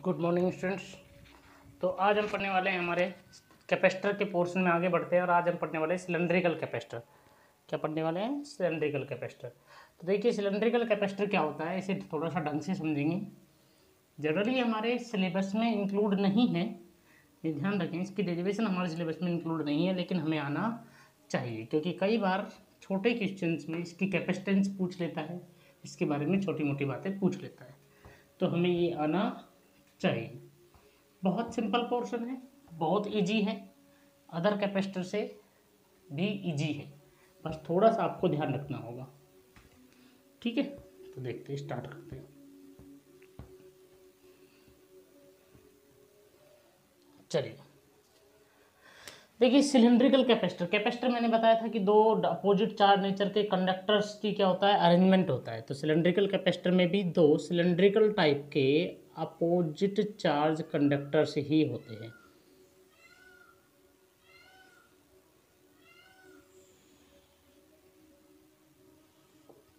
Good morning students. तो आज हम पढ़ने वाले हैं हमारे कैपेसिटर के पोर्शन में आगे बढ़ते हैं और आज हम पढ़ने वाले हैं सिलेंड्रिकल कैपेसिटर। क्या पढ़ने वाले हैं? Cylindrical capacitor. तो देखिए सिलेंड्रिकल कैपेसिटर क्या होता है, इसे थोड़ा सा ढंग से समझेंगे। जनरली हमारे सिलेबस में इंक्लूड नहीं है, ये ध्यान रखें, इसकी डेरिवेशन हमारे सिलेबस में इंक्लूड नहीं है, लेकिन हमें आना चाहिए क्योंकि कई बार छोटे क्वेश्चंस में इसकी कैपेसिटेंस पूछ लेता है, इसके बारे में छोटी मोटी बातें पूछ लेता है, तो हमें ये आना चाहिए। बहुत सिंपल पोर्शन है, बहुत इजी है, अदर कैपेसिटर से भी इजी है, बस थोड़ा सा आपको ध्यान रखना होगा। ठीक है, तो देखते हैं, स्टार्ट करते हैं। चलिए देखिए सिलेंड्रिकल कैपेसिटर। कैपेसिटर मैंने बताया था कि दो अपोजिट चार्ज नेचर के कंडक्टर्स की क्या होता है, अरेंजमेंट होता है। तो सिलेंड्रिकल कैपेसिटर में भी दो सिलेंड्रिकल टाइप के अपोजिट चार्ज कंडक्टर्स ही होते हैं।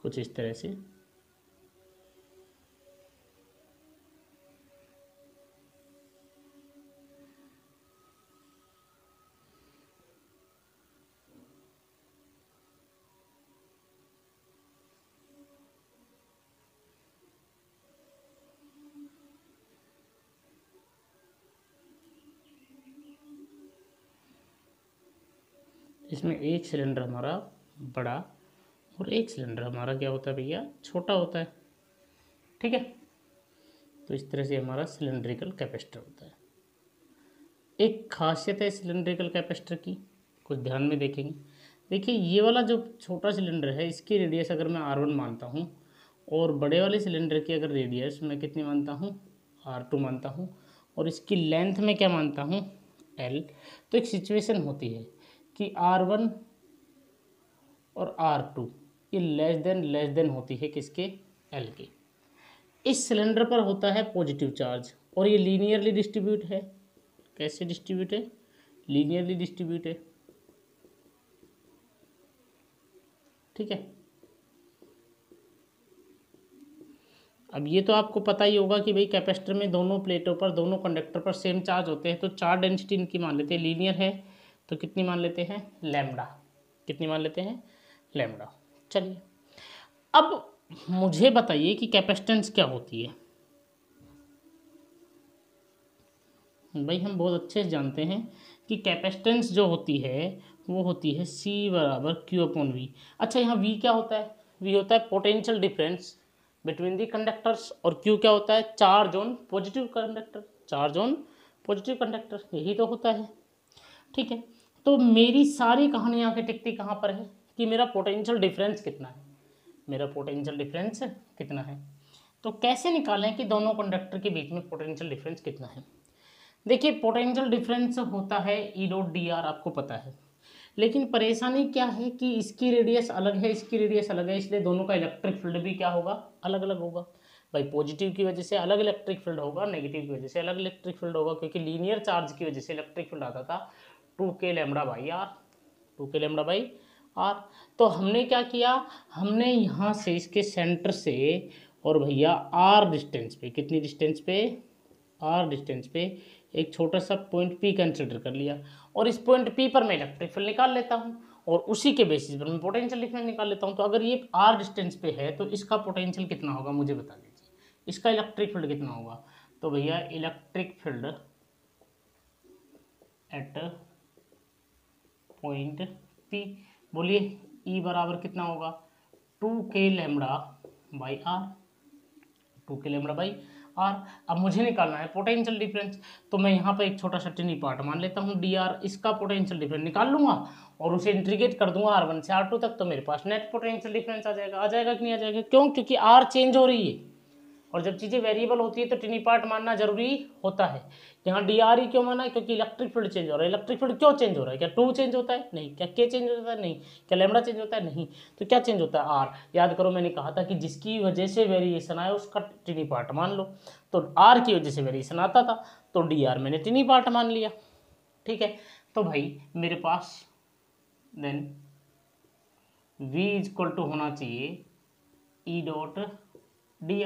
कुछ इस तरह से इसमें एक सिलेंडर हमारा बड़ा और एक सिलेंडर हमारा क्या होता है भैया, छोटा होता है। ठीक है, तो इस तरह से हमारा सिलेंड्रिकल कैपेसिटर होता है। एक खासियत है सिलेंड्रिकल कैपेसिटर की, कुछ ध्यान में देखेंगे। देखिए ये वाला जो छोटा सिलेंडर है, इसकी रेडियस अगर मैं R1 मानता हूँ और बड़े वाले सिलेंडर की अगर रेडियस मैं कितनी मानता हूँ, R2 मानता हूँ, और इसकी लेंथ में क्या मानता हूँ, L। तो एक सिचुएशन होती है कि R1 और R2 ये लेस देन होती है किसके, L के। इस सिलेंडर पर होता है पॉजिटिव चार्ज और ये लीनियरली डिस्ट्रीब्यूट है। कैसे डिस्ट्रीब्यूट है? लीनियरली डिस्ट्रीब्यूट है। ठीक है, अब ये तो आपको पता ही होगा कि भाई कैपेसिटर में दोनों प्लेटों पर, दोनों कंडक्टर पर सेम चार्ज होते हैं, तो चार्ज डेंसिटी इनकी मान लेते हैं, लीनियर है तो कितनी मान लेते हैं, लैम्डा। कितनी मान लेते हैं, लैम्डा। चलिए अब मुझे बताइए कि कैपेसिटेंस क्या होती है। भाई हम बहुत अच्छे से जानते हैं कि कैपेसिटेंस जो होती है वो होती है C बराबर Q/V। अच्छा यहाँ V क्या होता है? V होता है potential difference between the conductors, और Q क्या होता है, charge on positive conductor. Charge on positive conductor, यही तो होता है। ठीक है, तो मेरी सारी कहानी आके टिकती कहाँ पर है कि मेरा पोटेंशियल डिफरेंस कितना है, मेरा पोटेंशियल डिफरेंस कितना है। तो कैसे निकालें कि दोनों कंडक्टर के बीच में पोटेंशियल डिफरेंस कितना है। देखिए पोटेंशियल डिफरेंस होता है E.dr, आपको पता है, लेकिन परेशानी क्या है कि इसकी रेडियस अलग है, इसकी रेडियस अलग है, इसलिए दोनों का इलेक्ट्रिक फील्ड भी क्या होगा, अलग अलग होगा। भाई पॉजिटिव की वजह से अलग इलेक्ट्रिक फील्ड होगा, नेगेटिव की वजह से अलग इलेक्ट्रिक फील्ड होगा, क्योंकि लीनियर चार्ज की वजह से इलेक्ट्रिक फील्ड आता था 2k lambda by r, 2k lambda by r. तो हमने क्या किया, हमने यहाँ से इसके सेंटर से और भैया आर डिस्टेंस पे, कितनी डिस्टेंस पे, आर डिस्टेंस पे एक छोटा सा पॉइंट P कंसिडर कर लिया, और इस पॉइंट P पर मैं इलेक्ट्रिक फील्ड निकाल लेता हूँ और उसी के बेसिस पर मैं पोटेंशियल डिफरेंस निकाल लेता हूँ। तो अगर ये आर डिस्टेंस पे है तो इसका पोटेंशियल कितना होगा मुझे बता दीजिए, इसका इलेक्ट्रिक फील्ड कितना होगा। तो भैया electric field at point P, बोलिए E बराबर कितना होगा, 2k lambda by r, 2k lambda by r. अब मुझे निकालना है पोटेंशियल डिफरेंस, तो मैं यहाँ पर एक छोटा सा टिनी पार्ट मान लेता हूँ dr, इसका पोटेंशियल डिफरेंस निकाल लूंगा और उसे इंटीग्रेट कर दूंगा R1 से R2 तक, तो मेरे पास नेट पोटेंशियल डिफरेंस आ जाएगा। आ जाएगा कि नहीं आ जाएगा? क्यों? क्योंकि R चेंज हो रही है, और जब चीज़ें वेरिएबल होती है तो टिनी पार्ट मानना जरूरी होता है। यहाँ dr ही क्यों माना है? क्योंकि इलेक्ट्रिक फील्ड चेंज हो रहा है। इलेक्ट्रिक फील्ड क्यों चेंज हो रहा है? क्या 2 चेंज होता है? नहीं। क्या k चेंज होता है? नहीं। क्या लैम्बडा चेंज होता है? नहीं। तो क्या चेंज होता है? r। याद करो मैंने कहा था कि जिसकी वजह से वेरिएशन आया उसका टिनी पार्ट मान लो, तो r की वजह से वेरिएशन आता था तो dr मैंने टिनी पार्ट मान लिया। ठीक है, तो भाई मेरे पास देन v इक्वल टू होना चाहिए E डॉट डी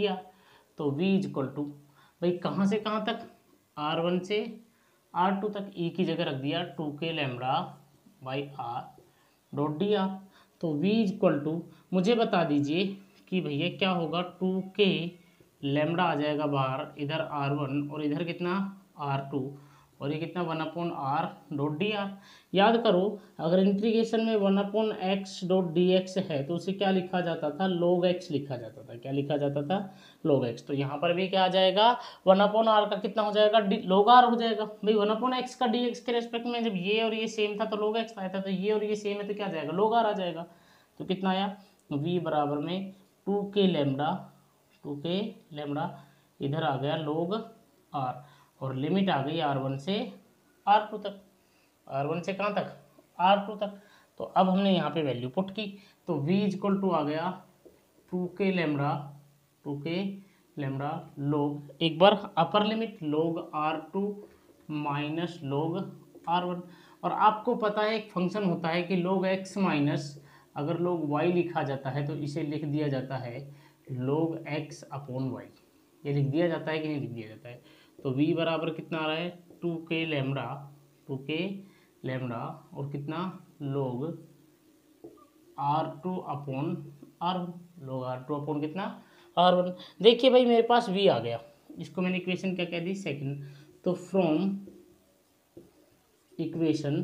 आर, तो तो v इज इक्वल टू, भाई कहाँ से कहाँ तक, R1 से R2 तक, e की जगह रख दिया 2k lambda by r dot D R. तो v इज इक्वल टू, मुझे बता दीजिए कि भैया क्या होगा, 2k लैम्बडा आ जाएगा बाहर, इधर R1 और इधर कितना R2, और ये कितना 1/r डॉट डी आर। याद करो, अगर इंटीग्रेशन में 1/x डॉट डी एक्स है तो उसे क्या लिखा जाता था, log x लिखा जाता था। क्या लिखा जाता था, log x। तो यहाँ पर भी क्या आ जाएगा, 1/r का कितना हो जाएगा, log r हो जाएगा। भाई 1/x का dx के रेस्पेक्ट में जब ये और ये सेम था तो log x आया था, तो ये और ये सेम है तो क्या आ जाएगा, log r आ जाएगा। तो कितना आया, v बराबर में 2k लैम्बडा इधर आ गया log r, और लिमिट आ गई R1 से R2 तक, R1 से कहाँ तक, R2 तक। तो अब हमने यहाँ पे वैल्यू पुट की, तो v इज इक्वल टू आ गया 2k लैम्बडा log, एक बार upper limit log R2 minus log R1। और आपको पता है एक फंक्शन होता है कि log x माइनस, अगर log y लिखा जाता है तो इसे लिख दिया जाता है log x अपॉन y। ये लिख दिया जाता है कि नहीं लिख दिया जाता है। तो v बराबर कितना आ रहा है, 2k लैम्बडा और कितना log R2 upon R1, log R2 upon कितना R1। देखिए भाई मेरे पास v आ गया, इसको मैंने इक्वेशन क्या कह दी, सेकंड। तो from equation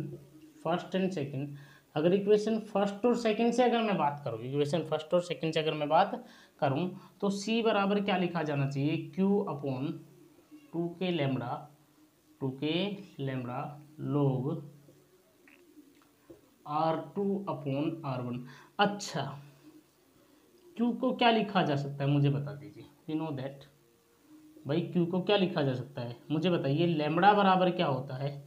first and second, अगर इक्वेशन फर्स्ट और सेकंड से अगर मैं बात करूँ, इक्वेशन फर्स्ट और सेकंड से अगर मैं बात करूँ तो c बराबर क्या लिखा जाना चाहिए, q upon 2k lambda log R2 upon R1। अच्छा, q को क्या लिखा जा सकता है मुझे बता दीजिए, यू नो दैट। भाई q को क्या लिखा जा सकता है मुझे बताइए, लैम्बडा बराबर क्या होता है,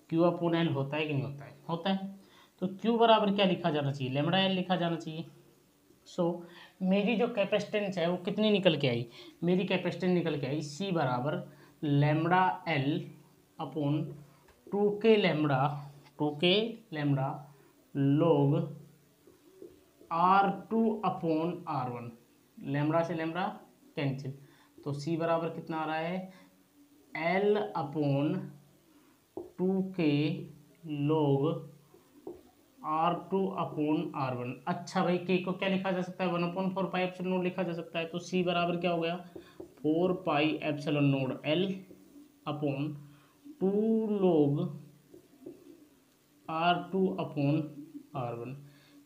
q अपॉन l होता है कि नहीं होता है, होता है। तो q बराबर क्या लिखा जाना चाहिए, लैम्बडा l लिखा जाना चाहिए। सो मेरी जो कैपेसिटेंस है वो कितनी निकल के आई, मेरी कैपेसिटेंस निकल के आई c बराबर lambda l upon 2k lambda log R2 upon R1, lambda से लैम्बडा कैंसिल, तो c बराबर कितना आ रहा है, l upon 2k log R2 upon R1। अच्छा भाई k को क्या लिखा जा सकता है, 1/4 एप्सिलॉन नोड लिखा जा सकता है। तो c बराबर क्या हो गया, 4 epsilon node l upon 2 log R2 upon R1।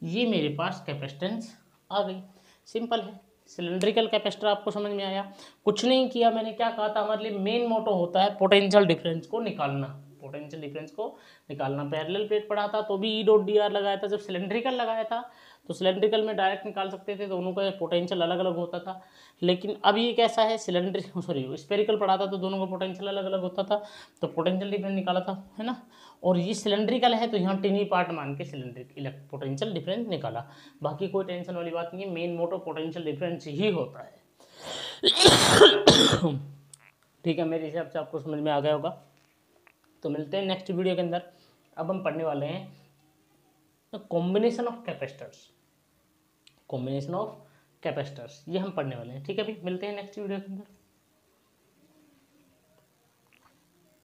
ये मेरे पास कैपेसिटेंस आ गई, सिंपल है। सिलेंड्रिकल कैपेसिटर आपको समझ में आया, कुछ नहीं किया मैंने, क्या कहा था, हमारे लिए मेन मोटो होता है पोटेंशियल डिफरेंस को निकालना, पोटेंशियल डिफरेंस को निकालना। पैरेलल प्लेट पढ़ा था तो भी ई डॉट डी आर लगाया था, जब सिलेंड्रिकल लगाया था तो सिलेंड्रिकल में डायरेक्ट निकाल सकते थे, दोनों का पोटेंशियल अलग अलग होता था। लेकिन अब ये कैसा है, स्पेरिकल पढ़ा था तो दोनों का पोटेंशियल अलग अलग होता था, तो पोटेंशियल डिफरेंस निकाला था, है ना। और ये सिलेंड्रिकल है तो यहाँ टिनी पार्ट मान के सिलेंड्रिक पोटेंशियल डिफरेंस निकाला, बाकी कोई टेंशन वाली बात नहीं है, मेन मोटो पोटेंशियल डिफरेंस ही होता है। ठीक है, मेरे हिसाब से आपको समझ में आ गया होगा। तो मिलते हैं नेक्स्ट वीडियो के अंदर। अब हम पढ़ने वाले हैं कॉम्बिनेशन ऑफ कैपेसिटर्स, ये हम पढ़ने वाले हैं। ठीक है भाई, मिलते हैं नेक्स्ट वीडियो के अंदर।